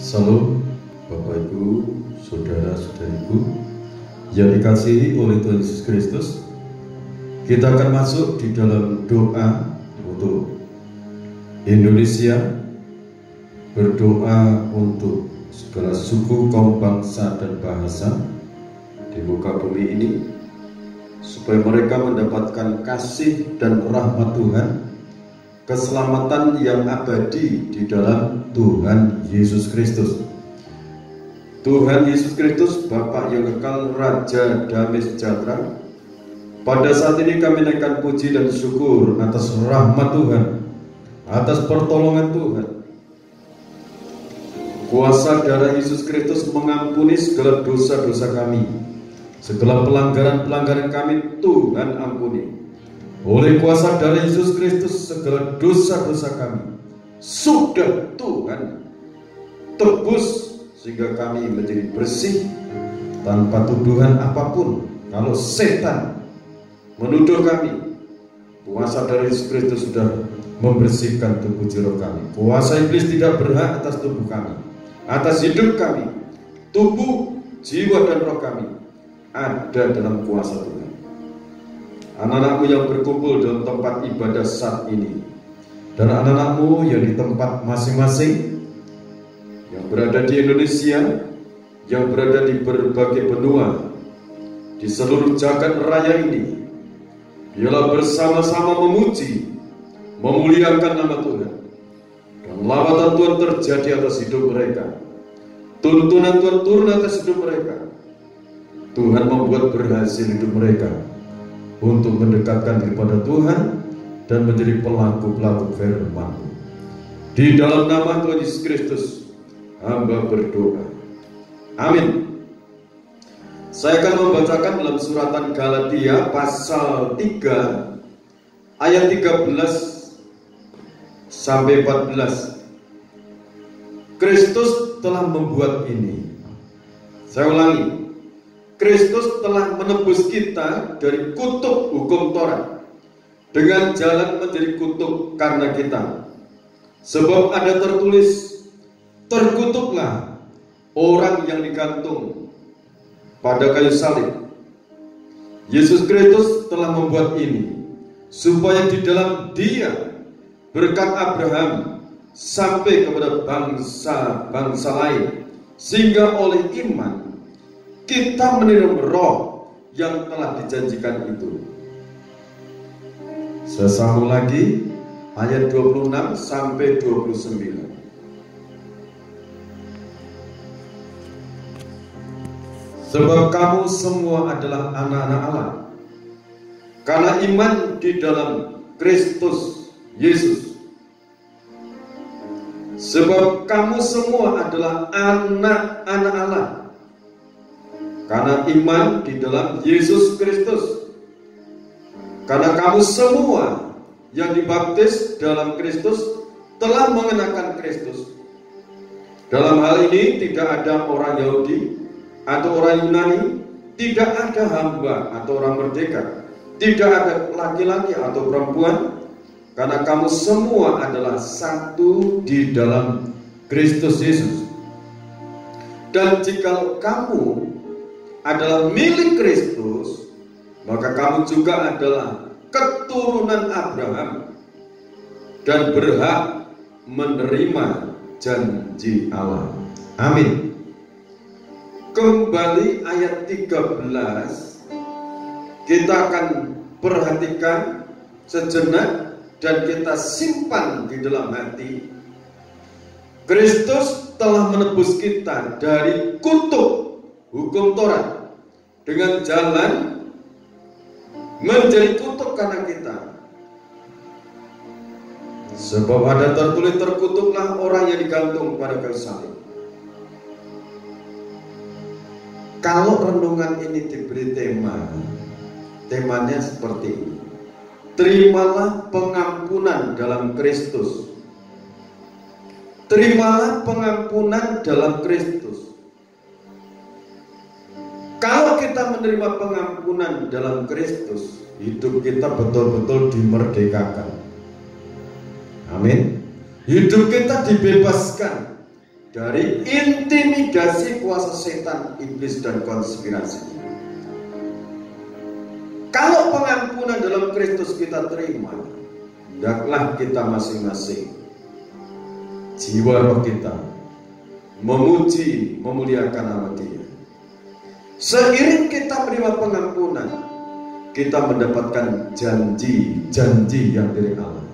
Salam Bapak Ibu, Saudara-saudariku yang dikasihi oleh Tuhan Yesus Kristus. Kita akan masuk di dalam doa untuk Indonesia, berdoa untuk segala suku, kaum, bangsa, dan bahasa di muka bumi ini, supaya mereka mendapatkan kasih dan rahmat Tuhan, keselamatan yang abadi di dalam Tuhan Yesus Kristus. Tuhan Yesus Kristus, Bapa yang kekal, Raja damai sejahtera, pada saat ini kami naikkan puji dan syukur atas rahmat Tuhan, atas pertolongan Tuhan. Kuasa darah Yesus Kristus mengampuni segala dosa-dosa kami, segala pelanggaran-pelanggaran kami Tuhan ampuni. Oleh kuasa darah Yesus Kristus, segala dosa-dosa kami sudah Tuhan tebus, sehingga kami menjadi bersih tanpa tuduhan apapun. Kalau setan menuduh kami, kuasa darah Yesus Kristus sudah membersihkan tubuh jiwa kami. Kuasa iblis tidak berhak atas tubuh kami, atas hidup kami. Tubuh, jiwa, dan roh kami ada dalam kuasa Tuhan. Anak-anakmu yang berkumpul dalam tempat ibadah saat ini, dan anak-anakmu yang di tempat masing-masing, yang berada di Indonesia, yang berada di berbagai benua, di seluruh jagat raya ini, biarlah bersama-sama memuji, memuliakan nama Tuhan, dan lawatan Tuhan terjadi atas hidup mereka. Tuntunan Tuhan turun atas hidup mereka. Tuhan membuat berhasil hidup mereka untuk mendekatkan diri pada Tuhan dan menjadi pelaku-pelaku firman. Di dalam nama Tuhan Yesus Kristus, hamba berdoa. Amin. Saya akan membacakan dalam suratan Galatia pasal 3 ayat 13 sampai 14. Kristus telah membuat ini. Saya ulangi. Kristus telah menebus kita dari kutuk hukum Taurat dengan jalan menjadi kutuk karena kita. Sebab ada tertulis, terkutuklah orang yang digantung pada kayu salib. Yesus Kristus telah membuat ini supaya di dalam Dia berkat Abraham sampai kepada bangsa-bangsa lain, sehingga oleh iman kita menerima roh yang telah dijanjikan itu. Saya sambung lagi ayat 26 sampai 29. Sebab kamu semua adalah anak-anak Allah karena iman di dalam Kristus Yesus. Sebab kamu semua adalah anak-anak Allah karena iman di dalam Yesus Kristus. Karena kamu semua yang dibaptis dalam Kristus telah mengenakan Kristus. Dalam hal ini tidak ada orang Yahudi atau orang Yunani, tidak ada hamba atau orang merdeka, tidak ada laki-laki atau perempuan, karena kamu semua adalah satu di dalam Kristus Yesus. Dan jika kamu adalah milik Kristus, maka kamu juga adalah keturunan Abraham dan berhak menerima janji Allah. Amin. Kembali ayat 13, kita akan perhatikan sejenak dan kita simpan di dalam hati. Kristus telah menebus kita dari kutuk hukum Taurat dengan jalan menjadi kutuk karena kita. Sebab ada tertulis, terkutuklah orang yang digantung pada kayu salib. Kalau renungan ini diberi temanya seperti ini: terimalah pengampunan dalam Kristus. Terimalah pengampunan dalam Kristus. Kalau kita menerima pengampunan dalam Kristus, hidup kita betul-betul dimerdekakan. Amin. Hidup kita dibebaskan dari intimidasi kuasa setan, iblis, dan konspirasinya. Kalau pengampunan dalam Kristus kita terima, hendaklah kita masing-masing, jiwa roh kita, memuji, memuliakan nama Dia. Seiring kita menerima pengampunan, kita mendapatkan janji-janji yang dari Allah.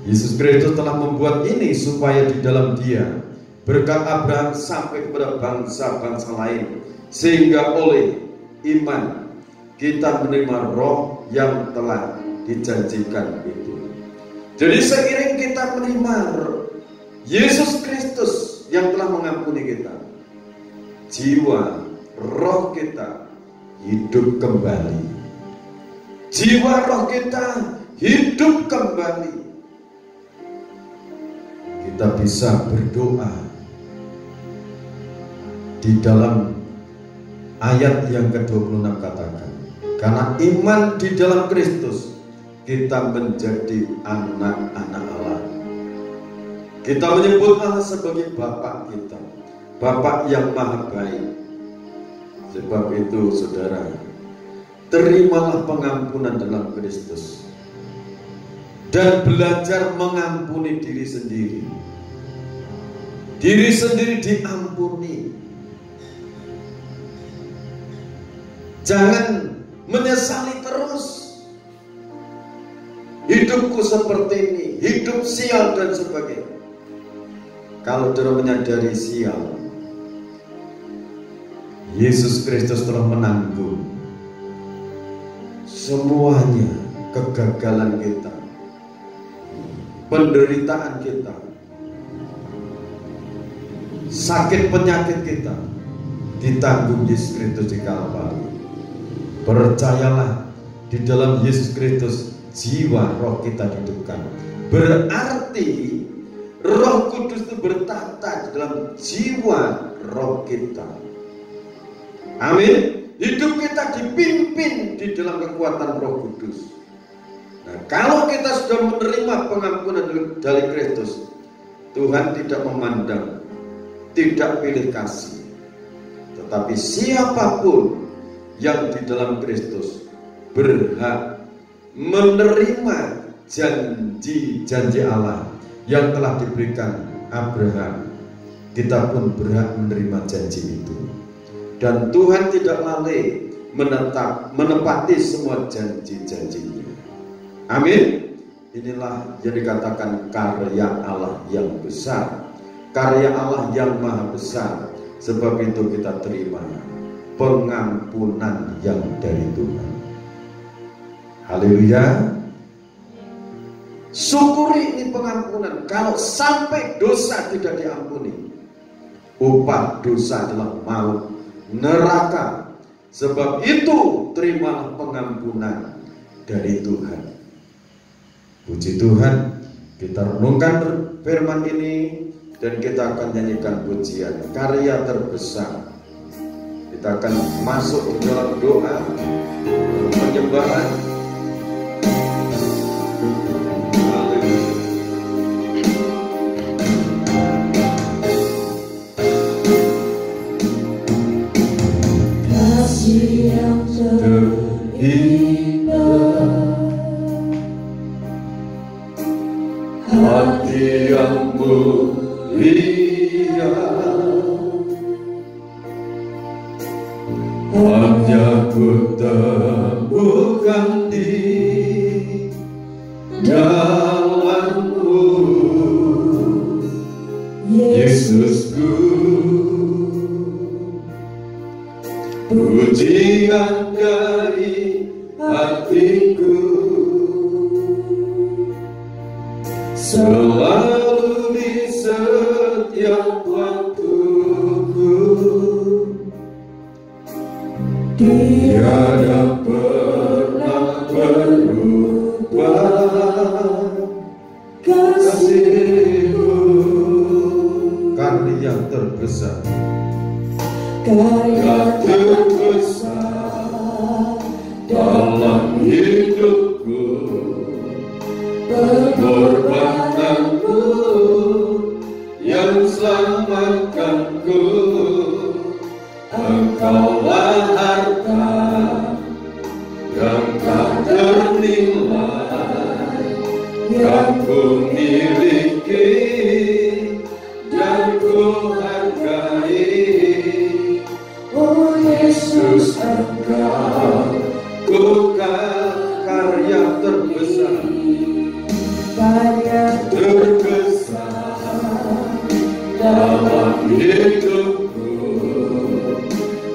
Yesus Kristus telah membuat ini supaya di dalam Dia berkat Abraham sampai kepada bangsa-bangsa lain, sehingga oleh iman kita menerima roh yang telah dijanjikan itu. Jadi seiring kita menerima Yesus Kristus yang telah mengampuni kita, jiwa, roh kita hidup kembali. Jiwa roh kita hidup kembali. Kita bisa berdoa di dalam ayat yang ke-26 katakan, karena iman di dalam Kristus kita menjadi anak-anak Allah. Kita menyebut Allah sebagai Bapa kita, Bapa yang maha baik. Sebab itu saudara, terimalah pengampunan dalam Kristus dan belajar mengampuni diri sendiri. Diri sendiri diampuni. Jangan menyesali terus. Hidupku seperti ini, hidup sial dan sebagainya. Kalau sudah menyadari sial, Yesus Kristus telah menanggung semuanya, kegagalan kita, penderitaan kita, sakit penyakit kita, ditanggung Yesus Kristus di Kalvari. Percayalah, di dalam Yesus Kristus jiwa roh kita dihidupkan. Berarti Roh Kudus itu bertata di dalam jiwa roh kita. Amin. Hidup kita dipimpin di dalam kekuatan Roh Kudus. Nah, kalau kita sudah menerima pengampunan dari Kristus, Tuhan tidak memandang, tidak pilih kasih, tetapi siapapun yang di dalam Kristus berhak menerima janji-janji Allah yang telah diberikan Abraham. Kita pun berhak menerima janji itu. Dan Tuhan tidak lalai menepati semua janji-janjinya. Amin. Inilah yang dikatakan karya Allah yang besar, karya Allah yang maha besar. Sebab itu kita terima pengampunan yang dari Tuhan. Haleluya. Syukuri ini pengampunan. Kalau sampai dosa tidak diampuni, upah dosa adalah maut, neraka. Sebab itu terimalah pengampunan dari Tuhan. Puji Tuhan, kita renungkan firman ini dan kita akan nyanyikan pujian karya terbesar. Kita akan masuk ke dalam doa penyembahan. Hati yang mulia, hanya ku temukan di dalam-Mu, Yesusku. Pujian dari hatiku selalu di setiap waktuku, tiada pernah berubah kasih-Mu. Karya terbesar, karya terbesar dalam hidupku, pengorbananmu yang selama yang ku miliki dan ku hargai. Oh Yesus, Engkau bukan karya terbesar, dalam hidupku,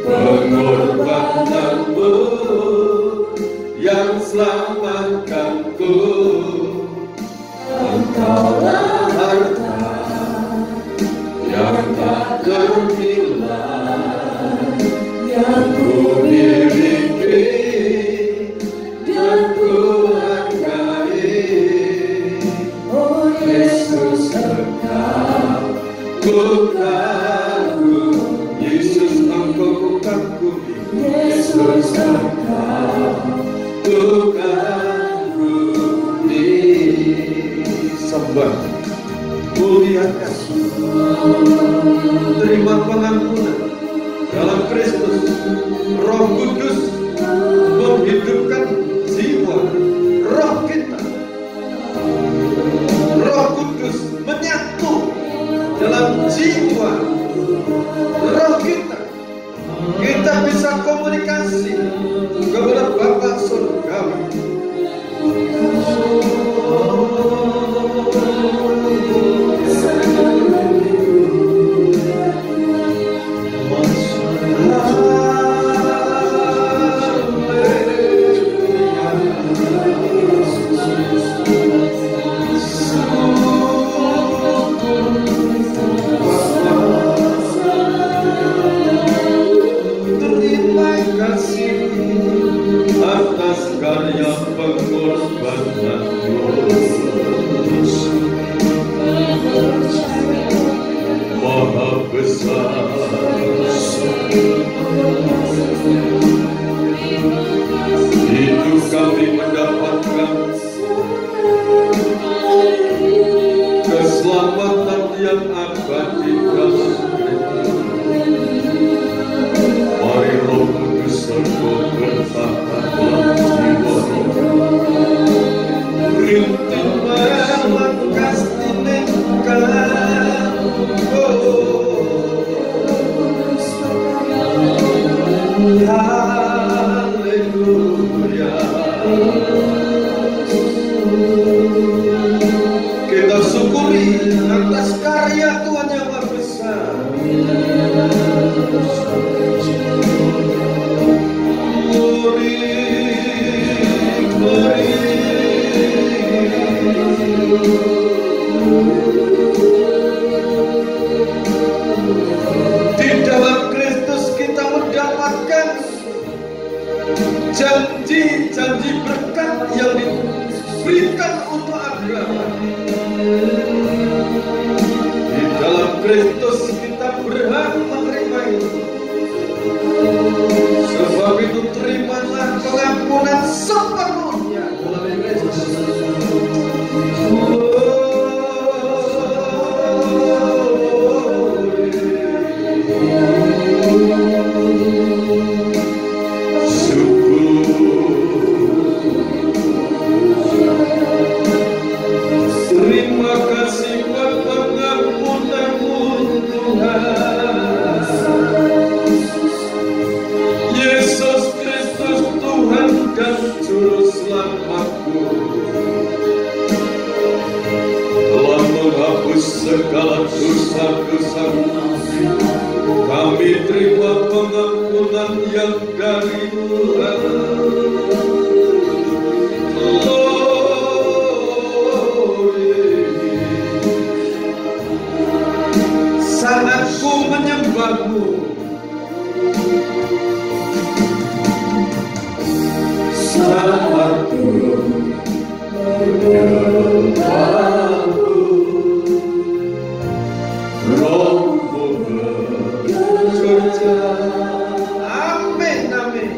pengorbananmu yang selamatkanku. Engkaulah harta yang tak ternilai yang ku miliki dan ku hargai. Oh Yesus, Engkau ku kagumi. Yesus, Engkau ku kagumi. Yesus, Engkau ku kagumi. Sembah, muliakan, terima pengampunan dalam Kristus. Roh Kudus menghidupkan jiwa roh kita. Roh Kudus menyatu dalam jiwa roh kita. Kita bisa komunikasi kepada Bapa Surgawi. Atas karya pengorbananmu Maha besar, hidup kami mendapatkan keselamatan yang abadi dalam Kristus. Mari Roh Kudus Engkau bertata dalam jiwa roh. Rintik melangkas tinengkan. Haleluya. Kita syukuri atas karya Tuhan yang Maha Besar. Di dalam Kristus kita mendapatkan janji-janji berkat yang diberikan untuk Abraham. Di dalam Kristus kita berhak menerima itu. Sebab itu terimalah pengampunan sepenuhnya melalui Kristus. Terima kasih buat pengampunan-Mu Tuhan. Yesus Kristus Tuhan dan Juru Selamatku telah menghapus segala dosa-dosa kami. Kami terima pengampunan yang dari Tuhan. Saat ku menyembah-Mu, saat ku menyembah-Mu, Roh-Mu bekerja. Amin, amin.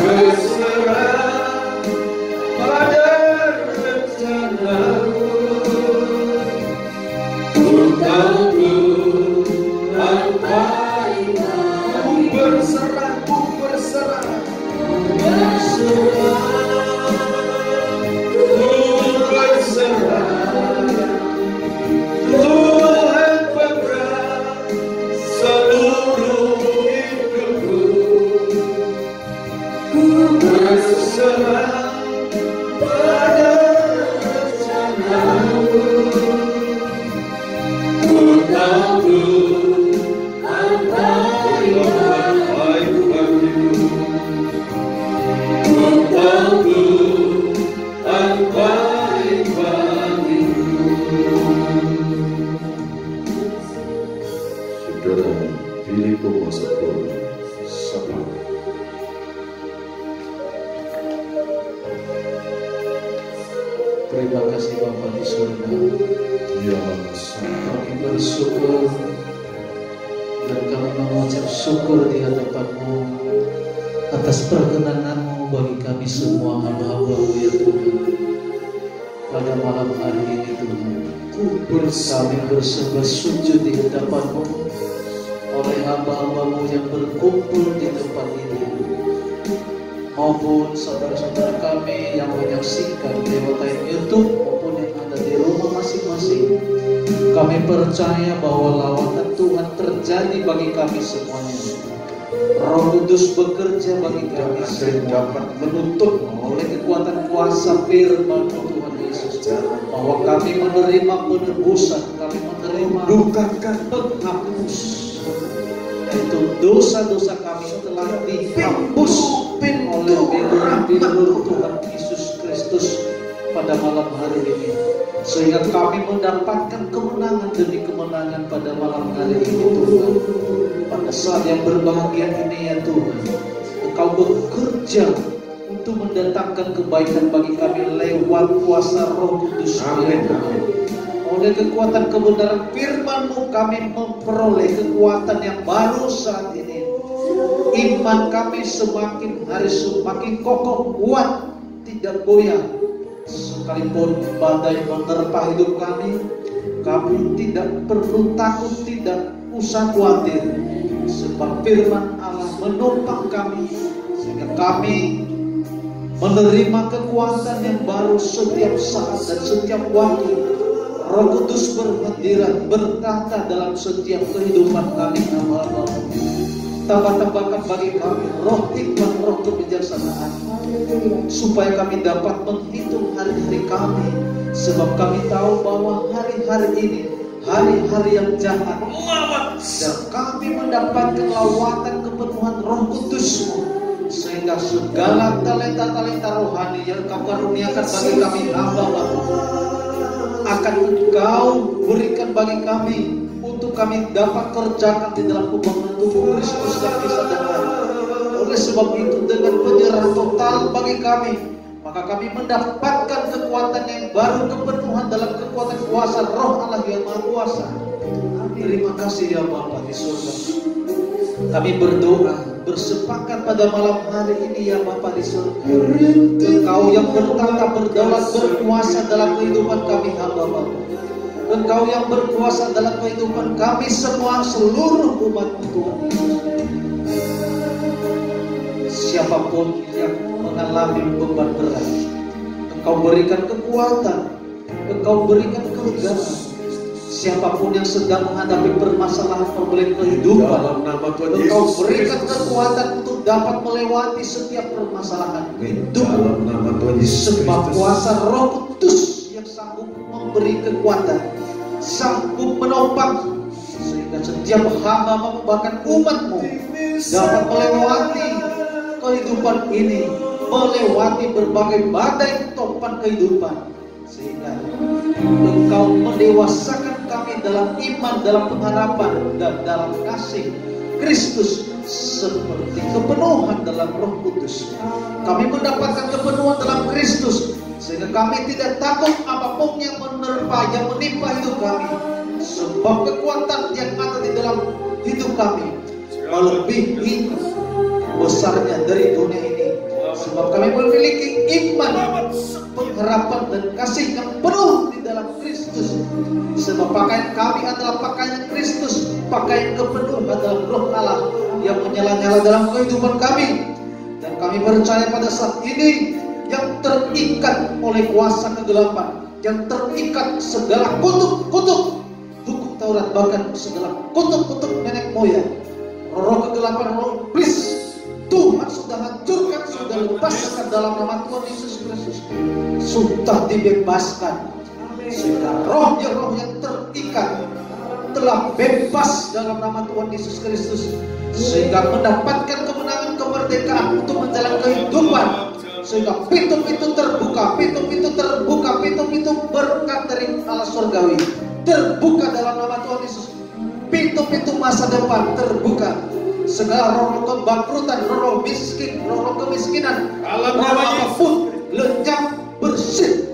Berserah pada Terima kasih Bapa di surga. Ya Kami bersyukur dan kami mengucap syukur di hadapan-Mu atas perkenan-Mu bagi kami semua hamba-hamba-Mu ya Tuhan. Pada malam hari ini Tuhan, kami bersembah sujud di hadapan-Mu oleh hamba-hamba-Mu yang berkumpul di tempat ini, maupun saudara-saudara kami yang menyaksikan lewat YouTube maupun yang ada di rumah masing-masing. Kami percaya bahwa lawatan Tuhan terjadi bagi kami semuanya. Roh Kudus bekerja bagi kami semua, menuntut oleh kekuatan kuasa firman Tuhan Yesus, bahwa kami menerima penebusan, kami menerima bukankah penghapus, yaitu dosa-dosa kami telah dihapus oleh bilur Tuhan Yesus Kristus pada malam hari ini, sehingga kami mendapatkan kemenangan demi kemenangan pada malam hari ini Tuhan. Pada saat yang berbahagia ini ya Tuhan, Engkau bekerja untuk mendatangkan kebaikan bagi kami lewat kuasa Roh Kudus. Amin. Oleh kekuatan kebenaran firman-Mu kami memperoleh kekuatan yang baru saat ini. Iman kami semakin hari semakin kokoh, kuat, tidak goyah. Sekalipun badai menerpa hidup kami tidak perlu takut, tidak usah khawatir, sebab firman Allah menopang kami, sehingga kami menerima kekuatan yang baru setiap saat dan setiap waktu. Roh Kudus berhadirat, bertata dalam setiap kehidupan kami. Tambah-tambahkan bagi kami roh hikmat, roh kebijaksanaan, supaya kami dapat menghitung hari-hari kami, sebab kami tahu bahwa hari-hari ini hari-hari yang jahat, dan kami mendapatkan lawatan kepenuhan Roh Kudus-Mu, sehingga segala talenta-talenta rohani yang Kau karuniakan bagi kami hamba-Mu akan Engkau berikan bagi kami, untuk kami dapat kerjakan di dalam pembangunan tubuh Kristus dan kesadaran. Oleh sebab itu, dengan penyerahan total bagi kami, maka kami mendapatkan kekuatan yang baru, kepenuhan dalam kekuatan kuasa Roh Allah yang Maha Kuasa. Terima kasih ya Bapa di surga. Kami berdoa, bersepakat pada malam hari ini ya Bapa di surga. Engkau yang bertata, berdaulat, berkuasa dalam kehidupan kami hamba-Mu. Engkau yang berkuasa dalam kehidupan kami semua, seluruh umat Tuhan. Siapapun yang mengalami beban berat, Engkau berikan kekuatan, Engkau berikan kelegaan. Siapapun yang sedang menghadapi permasalahan problem kehidupan, Engkau berikan kekuatan untuk dapat melewati setiap permasalahan hidup. Sebab kuasa Roh Kudus yang sanggup memberi kekuatan, sanggup menopang, sehingga setiap hamba-Mu bahkan umat-Mu dapat melewati kehidupan ini, melewati berbagai badai topan kehidupan, sehingga Engkau mendewasakan kami dalam iman, dalam pengharapan, dan dalam kasih Kristus, seperti kepenuhan dalam Roh Kudus. Kami mendapatkan kepenuhan dalam Kristus, sehingga kami tidak takut apapun yang menerpa, yang menimpa hidup kami, sebab kekuatan yang ada di dalam hidup kami melebihi besarnya dari dunia ini. Sebab kami memiliki iman, pengharapan, dan kasih yang penuh di dalam Kristus. Sebab pakaian kami adalah pakaian Kristus, pakaian kepenuhan dalam Roh Allah yang menyala-nyala dalam kehidupan kami. Dan kami percaya pada saat ini, yang terikat oleh kuasa kegelapan, yang terikat segala kutuk-kutuk hukum Taurat, bahkan segala kutuk-kutuk nenek moyang, roh kegelapan, roh iblis, Tuhan sudah hancurkan, sudah lepaskan dalam nama Tuhan Yesus Kristus, sudah dibebaskan, sehingga roh yang terikat telah bebas dalam nama Tuhan Yesus Kristus, sehingga mendapatkan kemenangan, kemerdekaan untuk menjalani kehidupan, sehingga pintu-pintu terbuka, pintu-pintu terbuka, pintu-pintu berkat dari Allah surgawi terbuka dalam nama Tuhan Yesus. Pintu-pintu masa depan terbuka. Segala roh kebangkrutan, roh miskin, roh kemiskinan, roh apapun lenyap bersih.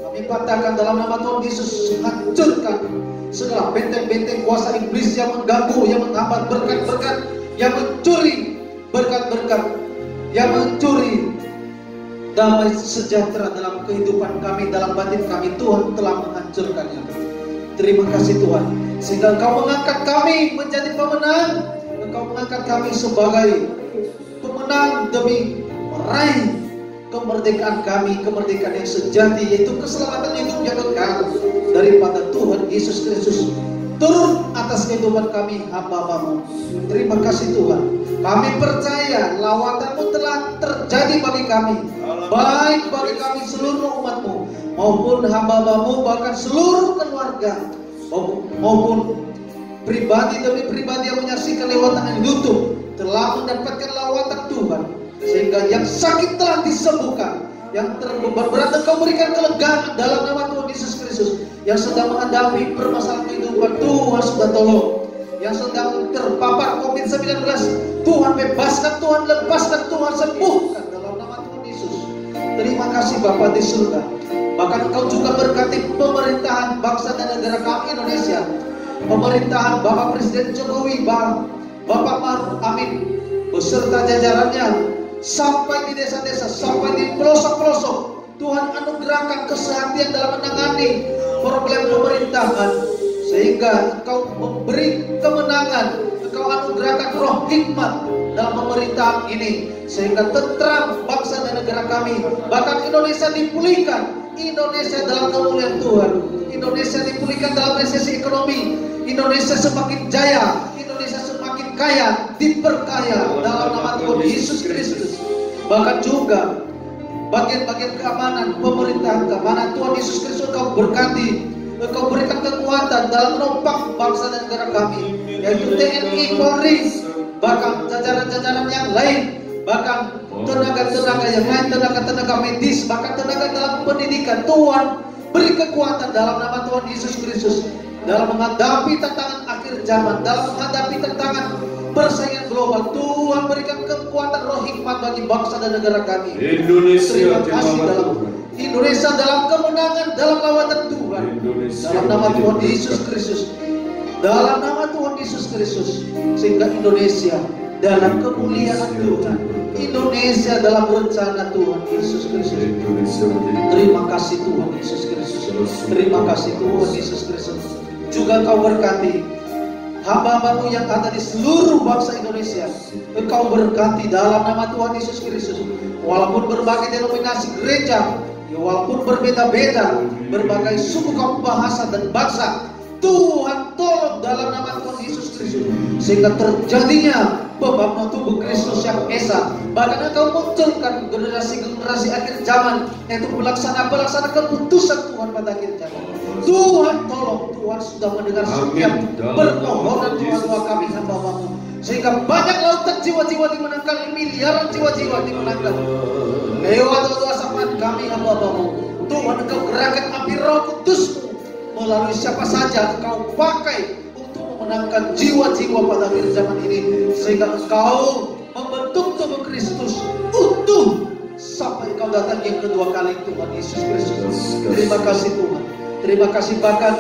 Kami dipatahkan dalam nama Tuhan Yesus. Hancurkan segala benteng-benteng kuasa iblis yang mengganggu, yang menghambat berkat-berkat, yang mencuri berkat-berkat, yang mencuri damai sejahtera dalam kehidupan kami, dalam batin kami. Tuhan telah menghancurkannya. Terima kasih Tuhan, sehingga Engkau mengangkat kami menjadi pemenang. Engkau mengangkat kami sebagai pemenang demi meraih kemerdekaan kami, kemerdekaan yang sejati, yaitu keselamatan hidup yang kekal daripada Tuhan Yesus Kristus turun atas kehidupan kami, hamba-Mu. Terima kasih Tuhan. Kami percaya lawatan-Mu telah terjadi bagi kami, baik bagi kami seluruh umat-Mu, maupun hamba-Mu, bahkan seluruh keluarga, maupun pribadi demi pribadi yang menyaksikan lewat YouTube telah mendapatkan lawatan Tuhan, sehingga yang sakit telah disembuhkan, yang berat Engkau berikan kelegaan dalam nama Tuhan Yesus Kristus. Yang sedang menghadapi permasalahan kehidupan, Tuhan sudah tolong. Yang sedang terpapar COVID-19, Tuhan bebaskan, Tuhan lepaskan, Tuhan sembuhkan dalam nama Tuhan Yesus. Terima kasih Bapa di surga. Bahkan Engkau juga berkati pemerintahan bangsa dan negara kami Indonesia, pemerintahan Bapak Presiden Jokowi, Bapak Maruf Amin beserta jajarannya, sampai di desa-desa, sampai di pelosok-pelosok. Tuhan anugerahkan kesehatan dalam menangani problem pemerintahan, sehingga Engkau memberi kemenangan. Engkau anugerahkan roh hikmat dalam pemerintahan ini, sehingga tentram bangsa dan negara kami. Bahkan Indonesia dipulihkan, Indonesia dalam kemuliaan Tuhan, Indonesia dipulihkan dalam resesi ekonomi, Indonesia semakin jaya, Indonesia semakin kaya, diperkaya dalam nama Tuhan Yesus Kristus. Bahkan juga bagian-bagian keamanan, pemerintahan keamanan, Tuhan Yesus Kristus Engkau berkati, Engkau berikan kekuatan dalam menopang bangsa dan negara kami, yaitu TNI, Polri, bahkan jajaran-jajaran yang lain, bahkan tenaga-tenaga yang lain, tenaga-tenaga medis, bahkan tenaga dalam pendidikan. Tuhan beri kekuatan dalam nama Tuhan Yesus Kristus dalam menghadapi tantangan akhir zaman, dalam menghadapi tantangan persaingan global. Tuhan berikan kekuatan roh hikmat bagi bangsa dan negara kami. Terima kasih dalam Indonesia dalam kemenangan, dalam lawatan Tuhan, dalam nama Tuhan Yesus Kristus, dalam nama Tuhan Yesus Kristus, sehingga Indonesia dalam kemuliaan Tuhan, Indonesia dalam rencana Tuhan Yesus Kristus. Terima kasih Tuhan Yesus Kristus. Terima kasih Tuhan Yesus Kristus. Juga Engkau berkati hamba-Mu yang ada di seluruh bangsa Indonesia. Engkau berkati dalam nama Tuhan Yesus Kristus. Walaupun berbagai denominasi gereja, ya walaupun berbeda-beda, berbagai suku, kaum, bahasa dan bangsa, Tuhan tolong dalam nama Tuhan Yesus Kristus, sehingga terjadinya pembangunan tubuh Kristus yang esa. Bahkan Engkau munculkan generasi-generasi akhir zaman, yaitu pelaksana keputusan Tuhan pada akhir zaman. Tuhan tolong, Tuhan sudah mendengar setiap permohonan doa kami hamba-Mu, sehingga banyak lautan jiwa-jiwa dimenangkan, miliaran jiwa-jiwa dimenangkan lewat doa sapaan kami hamba-Mu. Tuhan Engkau gerakkan api Roh Kudus-Mu melalui siapa saja Engkau pakai untuk memenangkan jiwa-jiwa pada akhir zaman ini, sehingga Engkau membentuk tubuh Kristus utuh sampai Engkau datang yang kedua kali, Tuhan Yesus Kristus. Terima kasih Tuhan. Terima kasih, bahkan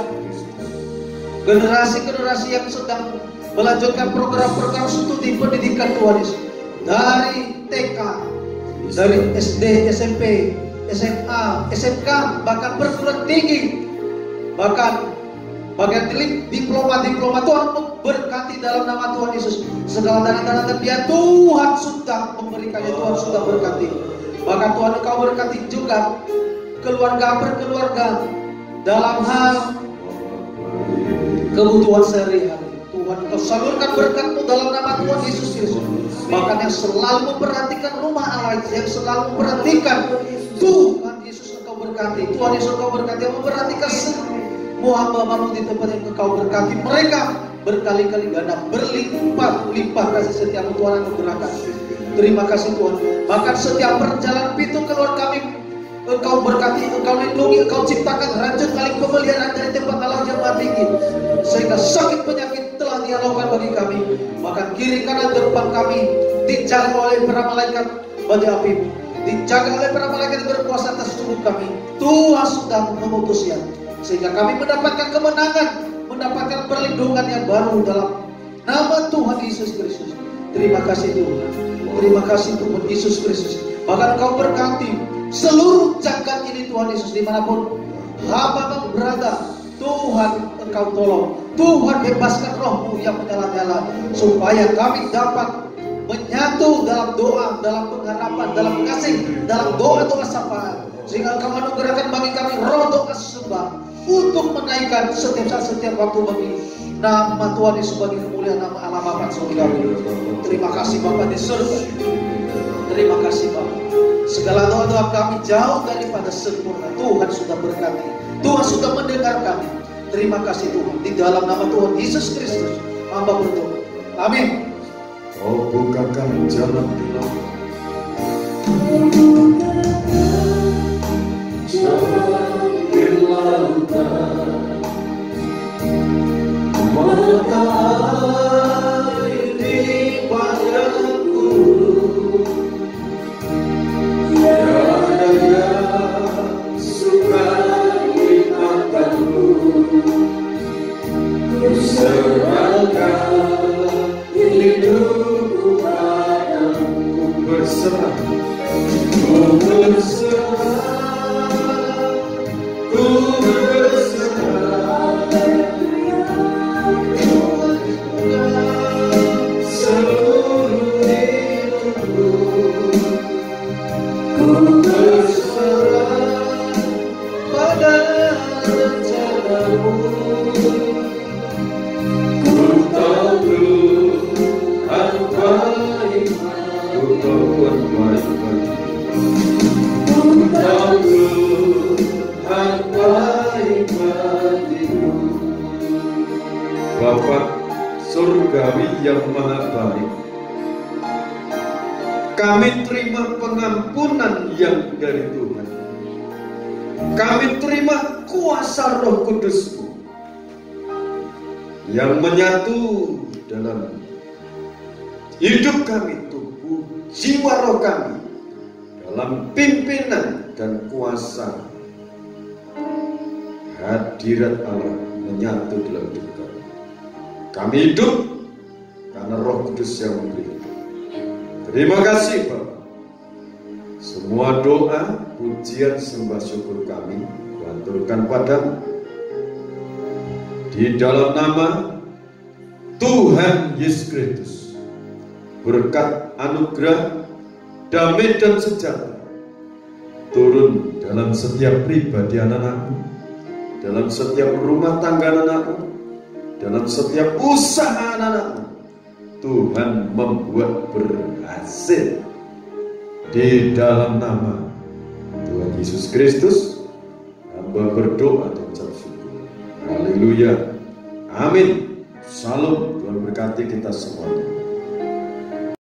generasi-generasi yang sedang melanjutkan program-program studi pendidikan Tuhan Yesus, dari TK, dari SD, SMP, SMA, SMK, bahkan perguruan tinggi, bahkan bagian diploma-diploma. Tuhan berkati dalam nama Tuhan Yesus. Segala dana-dana terbiar Tuhan sudah memberikannya, Tuhan sudah berkati. Bahkan Tuhan Engkau berkati juga keluarga per keluarga dalam hal kebutuhan sehari-hari. Tuhan Engkau salurkan berkat-Mu dalam nama Tuhan Yesus Kristus. Bahkan yang selalu memperhatikan rumah Allah, yang selalu memperhatikan, Tuhan Yesus Engkau berkati. Tuhan Yesus Engkau berkati, yang memperhatikan semua hamba-Mu di tempat yang Engkau berkati. Mereka berkali-kali ganda, berlimpah-limpah kasih setiamu Tuhan anugerahkan. Terima kasih Tuhan. Bahkan setiap perjalanan pintu keluar kami, Engkau berkati, Engkau lindungi, Engkau ciptakan rajut kali pemeliharaan dari tempat Allah yang maha tinggi, sehingga sakit penyakit telah dihalau bagi kami. Bahkan kiri kanan depan kami dijaga oleh para malaikat bagi api, dijaga oleh para malaikat yang berkuasa atas tubuh kami. Tuhan sudah memutusnya, sehingga kami mendapatkan kemenangan, mendapatkan perlindungan yang baru dalam nama Tuhan Yesus Kristus. Terima kasih Tuhan. Terima kasih Tuhan Yesus Kristus. Bahkan Engkau berkati seluruh jagat ini Tuhan Yesus, dimanapun hamba berada. Tuhan Engkau tolong, Tuhan bebaskan roh-Mu yang menyala-nyala, supaya kami dapat menyatu dalam doa, dalam pengharapan, dalam kasih, dalam doa-doa sapaan, sehingga Engkau anugerahkan bagi kami roh doa sembah untuk menaikkan setiap waktu bagi nama Tuhan Yesus, bagi kemuliaan nama Allah Bapa surga. Terima kasih Bapa di surga. Terima kasih Bapa. Segala doa-doa kami jauh daripada sempurna, Tuhan sudah berkati, Tuhan sudah mendengar kami. Terima kasih Tuhan. Di dalam nama Tuhan Yesus Kristus hamba berdoa. Amin. Kau bukakan jalan di lautan, jalan di lautan, mata air di padangku, tiada yang suka di mataku, ku serahkan hidupku padamu, berserah, ku berserah, ku berserah, seluruh hidupku, ku berserah pada rencanamu. Ku tahu Tuhan baik, ku tahu Tuhan baik bagiku, ku tahu Tuhan baik bagiku. Bapa surgawi yang maha baik, kami terima pengampunan yang dari Tuhan. Kami terima kuasa Roh Kudus-Mu yang menyatu dalam hidup kami, tubuh, jiwa, roh kami, dalam pimpinan dan kuasa hadirat Allah menyatu dalam hidup kami. Kami hidup karena Roh Kudus yang memberi hidup. Terima kasih Bapak. Semua doa, pujian, sembah syukur kami kuaturkan padamu di dalam nama Tuhan Yesus Kristus. Berkat, anugerah, damai dan sejahtera turun dalam setiap pribadi anak-anakmu, dalam setiap rumah tangga anak-anakmu, dalam setiap usaha anak-anakmu. Tuhan membuat berhasil di dalam nama Tuhan Yesus Kristus. Hamba berdoa dan ucap syukur. Haleluya. Amin. Salam. Tuhan berkati kita semuanya.